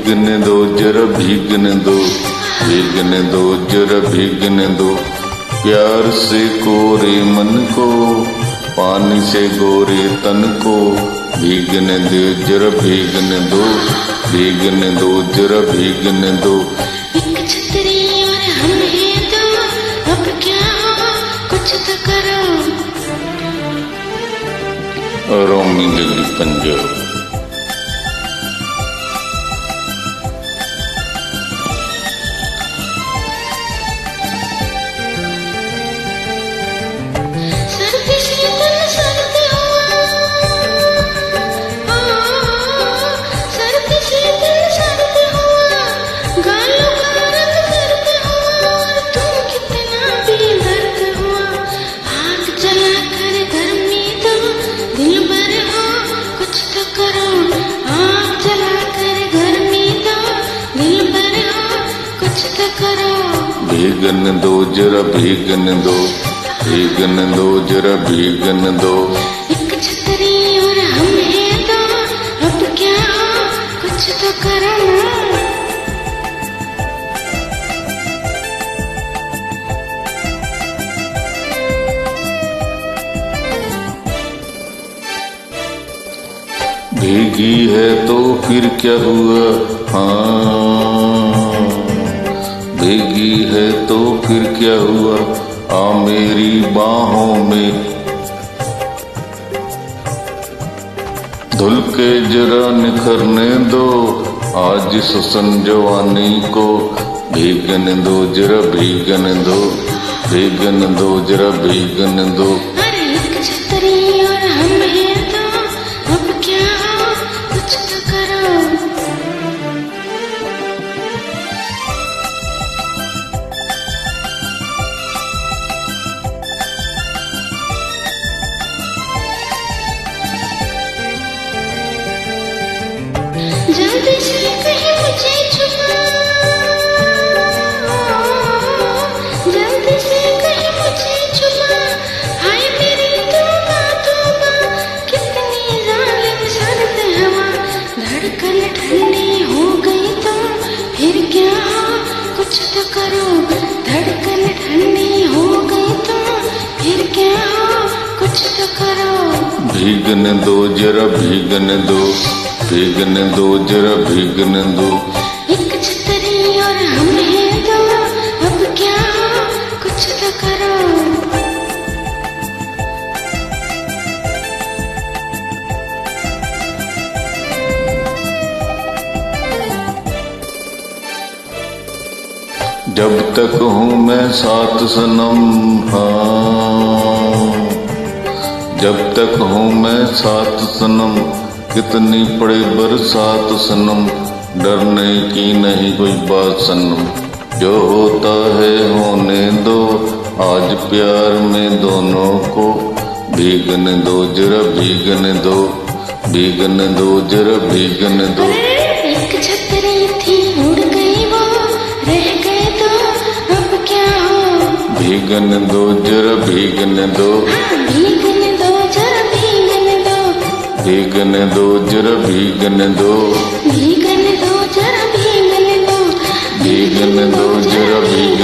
भीगने दो जरा भीगने दो, भीगने दो जरा भीगने दो। प्यार से कोरे मन को, पानी से गोरे तन को, भीगने दो जरा भीगने दो, भीगने दो जरा भीगने दो। एक छतरी और हम हैं दो, अब क्या हो कुछ तो करो। रोमी लगी पंजाब। सर्दी शीतल सर्द हुआ, सर्दी शीतल सर्द हुआ, गालों का रंग सर्द हुआ, और तुम कितना बेदर्द हुआ। आग जला कर गर्मी दो, दिल भर हो कुछ तो करो। आग जला कर गर्मी दो, दिल भर हो कुछ तो करो। भीगने दो जरा भीगने दो, भीगने दो जरा भीगने दो। एक छतरी और हम हैं दो, अब क्या हो कुछ तो करो। भीगी है तो फिर क्या हुआ, हाँ भीगी है तो फिर क्या हुआ। आ मेरी बाहों में धुल के जरा निखरने दो, आज इस संजवानी को। भीगने दो जरा भीगने दो, भीगने दो जरा भीगने दो। अरे एक छतरी और हम हैं दो, अब क्या हो कुछ तो करो। जल्दी से कहीं मुझे छुपा, जल्दी से कहीं मुझे छुपा। हाय मेरी तौबा तौबा, कितनी जालिम सर्द हवा। धड़कन ठंडी हो गई तो फिर क्या हो कुछ तो करो। धड़कन ठंडी हो गई तो फिर क्या हो कुछ तो करो। भीगने दो जरा भीगने दो, भीगने दो जरा भीगने दो। एक छतरी और हम हैं दो, अब क्या हो कुछ तो करो। जब तक हूँ मैं साथ सनम, हाँ जब तक हूँ मैं साथ सनम। कितनी पड़े बरसात सनम, डरने की नहीं कोई बात सनम। जो होता है होने दो, आज प्यार में दोनों को। भीगने दो जरा भीगने दो, भीगने दो जरा भीगने दो। एक छतरी थी उड़ गई वो, रह गए तो अब क्या हो। भीगने दो जरा भीगने दो, भीगने दो जरा भीगने दो, भीगने दो जरा भीगने दो, भीगने दो जरा भीगने दो, भीगने दो जरा भीगने दो।